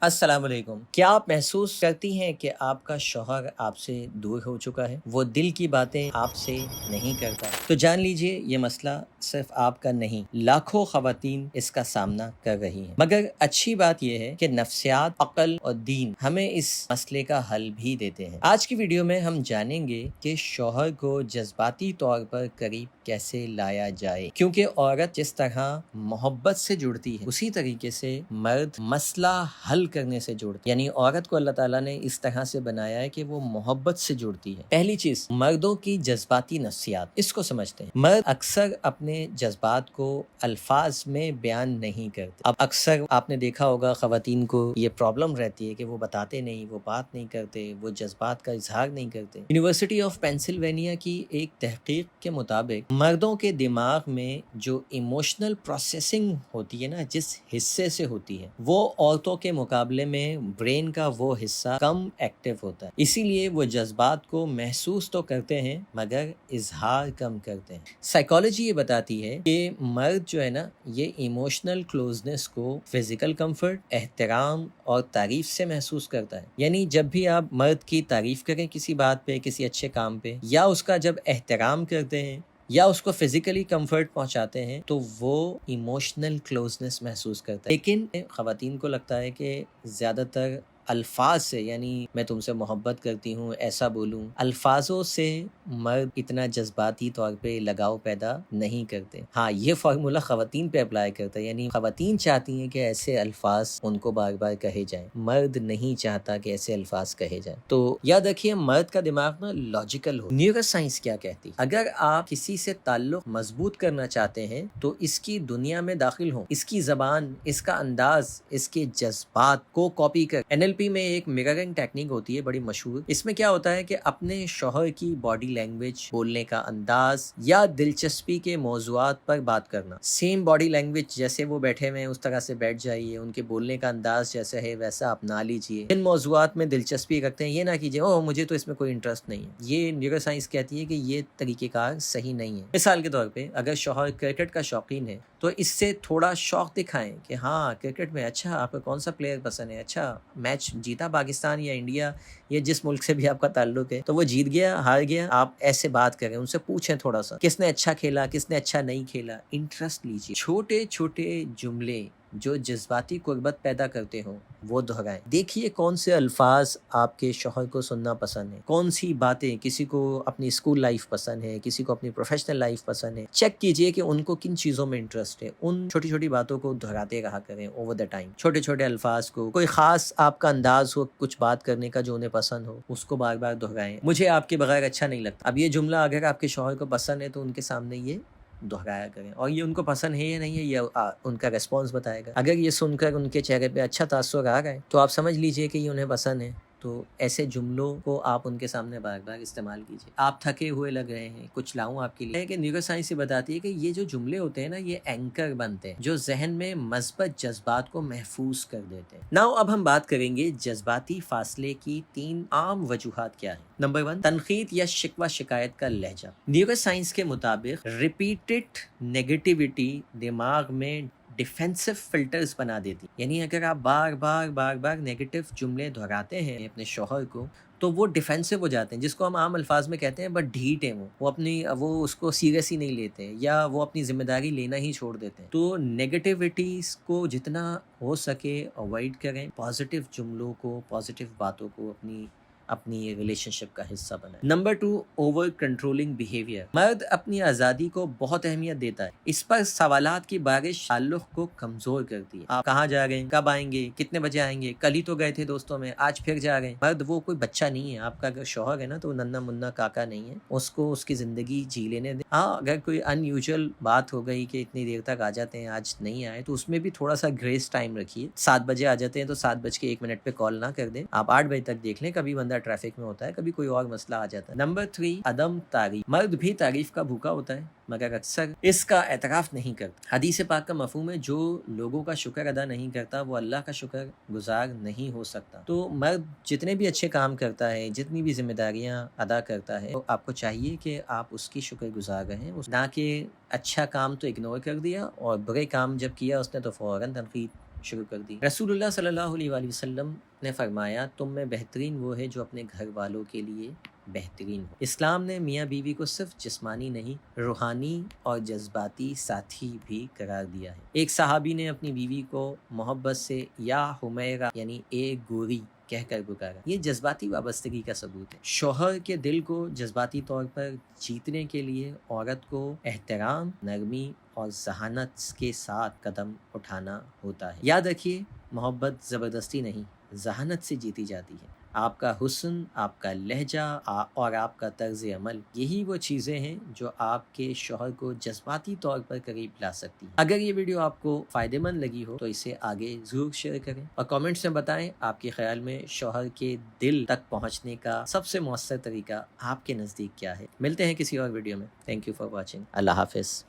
अस्सलाम वालेकुम। क्या आप महसूस करती हैं कि आपका शौहर आपसे दूर हो चुका है? वो दिल की बातें आपसे नहीं करता? तो जान लीजिए ये मसला सिर्फ आपका नहीं, लाखों ख़वातीन इसका सामना कर रही हैं। मगर अच्छी बात यह है कि नफ्सियात, अक़ल और दीन हमें इस मसले का हल भी देते हैं। आज की वीडियो में हम जानेंगे कि शौहर को जज्बाती तौर पर करीब कैसे लाया जाए, क्योंकि औरत जिस तरह मोहब्बत से जुड़ती है उसी तरीके से मर्द मसला हल करने से जुड़ता है। यानी औरत को अल्लाह ताला ने इस तरह से बनाया है कि वो मोहब्बत से जुड़ती है। पहली चीज, मर्दों की जज्बाती नफ्सियात, इसको समझते हैं। मर्द अक्सर अपने जज्बात को अल्फाज में बयान नहीं करते। अब अक्सर आपने देखा होगा ख़वातीन को ये प्रॉब्लम रहती है कि वो बताते नहीं, वो बात नहीं करते, वो जज्बात का इजहार नहीं करते। यूनिवर्सिटी ऑफ पेंसिल्वेनिया की एक तहकीक के मुताबिक मर्दों के दिमाग में जो इमोशनल प्रोसेसिंग होती है ना, जिस हिस्से से होती है, वो औरतों के मुकाबले में ब्रेन का वो हिस्सा कम एक्टिव होता है। इसीलिए वो जज्बात को महसूस तो करते हैं मगर इजहार कम करते हैं। साइकोलॉजी ये बताती है कि मर्द जो है ना, ये इमोशनल क्लोजनेस को फिजिकल कंफर्ट, एहतराम और तारीफ से महसूस करता है। यानी जब भी आप मर्द की तारीफ करें किसी बात पे, किसी अच्छे काम पे, या उसका जब एहतराम करते हैं या उसको फिजिकली कंफर्ट पहुंचाते हैं, तो वो इमोशनल क्लोजनेस महसूस करता है। लेकिन ख़वातीन को लगता है कि ज़्यादातर अल्फाज से, यानी मैं तुमसे मोहब्बत करती हूँ ऐसा बोलूँ, अल्फाजों से मर्द इतना जज्बाती तौर पे लगाव पैदा नहीं करते। हाँ, ये फार्मूला ख़वातीन पे अप्लाई करता है। यानी ख़वातीन चाहती हैं कि ऐसे अल्फाज उनको बार बार कहे जाएं, मर्द नहीं चाहता कि ऐसे अल्फाज कहे जाएं। तो याद रखिए, मर्द का दिमाग ना लॉजिकल हो। न्यूरो साइंस क्या कहती है, अगर आप किसी से ताल्लुक मजबूत करना चाहते हैं तो इसकी दुनिया में दाखिल हो, इसकी जबान, इसका अंदाज, इसके जज्बात को कॉपी कर। NLP में एक मिररिंग टेक्निक होती है बड़ी मशहूर। इसमें क्या होता है कि अपने शौहर की बॉडी लैंग्वेज, बोलने का अंदाज या दिलचस्पी के मौजुआत पर बात करना। सेम बॉडी लैंग्वेज, जैसे वो बैठे हुए हैं उस तरह से बैठ जाइए, उनके बोलने का अंदाज जैसा है वैसा अपना लीजिए। इन मौजुआत में दिलचस्पी रखते हैं, ये ना कीजिए ओह मुझे तो इसमें कोई इंटरेस्ट नहीं है। ये न्यूरो साइंस कहती है कि ये तरीकेकार सही नहीं है। मिसाल के तौर पे, अगर शौहर क्रिकेट का शौकीन है तो इससे थोड़ा शौक दिखाएं कि हाँ क्रिकेट में, अच्छा आपको कौन सा प्लेयर पसंद है, अच्छा मैच जीता पाकिस्तान या इंडिया या जिस मुल्क से भी आपका ताल्लुक है, तो वो जीत गया हार गया, आप ऐसे बात करें, उनसे पूछें थोड़ा सा किसने अच्छा खेला, किसने अच्छा नहीं खेला, इंटरेस्ट लीजिए। छोटे छोटे जुमले जो जज्बाती कुर्बत पैदा करते हो वो दोहराएं। देखिए कौन से अल्फाज आपके शौहर को सुनना पसंद है, कौन सी बातें, किसी को अपनी स्कूल लाइफ पसंद है, किसी को अपनी प्रोफेशनल लाइफ पसंद है। चेक कीजिए कि उनको किन चीज़ों में इंटरेस्ट है। उन छोटी छोटी बातों को दोहराते रहा करें ओवर द टाइम। छोटे छोटे अल्फाज को, कोई खास आपका अंदाज हो कुछ बात करने का जो उन्हें पसंद हो, उसको बार बार दोहराएं। मुझे आपके बगैर अच्छा नहीं लगता। अब ये जुमला अगर आपके शौहर को पसंद है तो उनके सामने ये दोहराया करें, और ये उनको पसंद है या नहीं है ये उनका रिस्पॉन्स बताएगा। अगर ये सुनकर उनके चेहरे पे अच्छा तासुर आ रहा है तो आप समझ लीजिए कि ये उन्हें पसंद है। तो ऐसे जुमलों को आप उनके सामने बार बार इस्तेमाल कीजिए। आप थके हुए लग रहे हैं, कुछ लाऊं आपके लिए, कि न्यूरो साइंस से बताती है कि ये जो जुमले होते हैं ना, ये एंकर बनते हैं जो जहन में मस्बत जज्बात को महफूज कर देते हैं। नाउ अब हम बात करेंगे जज्बाती फासले की 3 आम वजूहात क्या है। नंबर 1, तनकीद या शिकवा शिकायत का लहजा। न्यूरो साइंस के मुताबिक रिपीटेड नेगेटिविटी दिमाग में डिफेंसिव फिल्टर्स बना देती। यानी अगर आप बार बार नेगेटिव जुमले दोहराते हैं अपने शौहर को, तो वो डिफेंसिव हो जाते हैं, जिसको हम आम अल्फाज में कहते हैं बट ढीठ है, वो उसको सीरियस ही नहीं लेते, या वो अपनी जिम्मेदारी लेना ही छोड़ देते हैं। तो नेगेटिविटीज को जितना हो सके अवॉइड करें, पॉजिटिव जुमलों को, पॉजिटिव बातों को अपनी रिलेशनशिप का हिस्सा बनाए। Number 2, over controlling behaviour. मर्द अपनी आज़ादी को बहुत अहमियत देता है। इस पर सवालात की बारिश ताल्लुक को कमजोर करती है। आप कहाँ जा रहे हैं, कब आएंगे, कितने बजे आएंगे, कल ही तो गए थे दोस्तों में, आज फिर जा रहे हैं। मर्द वो कोई बच्चा नहीं है। आपका अगर शौहर है ना, तो नन्ना मुन्ना काका नहीं है, उसको उसकी जिंदगी जी लेने दें। हाँ, अगर कोई अनयूजुअल बात हो गई कि इतनी देर तक आ जाते हैं, आज नहीं आए, तो उसमें भी थोड़ा सा ग्रेस टाइम रखिए। 7 बजे आ जाते हैं तो 7:01 पे कॉल ना कर दें, आप 8 बजे तक देख लें। कभी बंदा ट्रैफिक में होता है, कभी कोई और मसला आ जाता है। नंबर 3, अदम तारीफ। मर्द भी तारीफ का भूखा होता है मगर अक्सर इसका एतराफ नहीं करता। हदीस पाक का मफहूम है, जो लोगों का शुक्र अदा नहीं करता वो अल्लाह का शुक्र गुजार नहीं हो सकता। तो मर्द जितने भी अच्छे काम करता है, जितनी भी जिम्मेदारियां अदा करता है, तो आपको चाहिए कि आप उसकी शुक्र गुजार रहें, ना कि अच्छा काम तो इग्नोर कर दिया और बुरे काम जब किया उसने तो फौरन तनकीद شروع کر دی۔ رسول اللہ صلی اللہ علیہ وآلہ وسلم نے فرمایا تم میں بہترین وہ ہے جو اپنے گھر والوں کے لیے بہترین ہو۔ اسلام نے میاں بیوی کو صرف جسمانی نہیں روحانی اور جذباتی ساتھی بھی قرار دیا ہے۔ ایک صحابی نے اپنی بیوی کو محبت سے یا حمیرہ یعنی اے گوری کہہ کر پکارا۔ یہ جذباتی وابستگی کا ثبوت ہے۔ شوہر کے دل کو جذباتی طور پر جیتنے کے لیے عورت کو احترام، نرمی اور ذہانت کے ساتھ قدم اٹھانا ہوتا ہے۔ یاد رکھیے محبت زبردستی نہیں، ذہانت سے جیتی جاتی ہے۔ آپ کا حسن، آپ کا لہجہ اور آپ کا طرز عمل، یہی وہ چیزیں ہیں جو آپ کے شوہر کو جذباتی طور پر قریب لا سکتی ہیں۔ اگر یہ ویڈیو آپ کو فائدہ مند لگی ہو تو اسے آگے ضرور شیئر کریں اور کامنٹس میں بتائیں آپ کے خیال میں شوہر کے دل تک پہنچنے کا سب سے مؤثر طریقہ آپ کے نزدیک کیا ہے۔ ملتے ہیں کسی اور ویڈیو میں۔ Thank you for watching. اللہ حافظ۔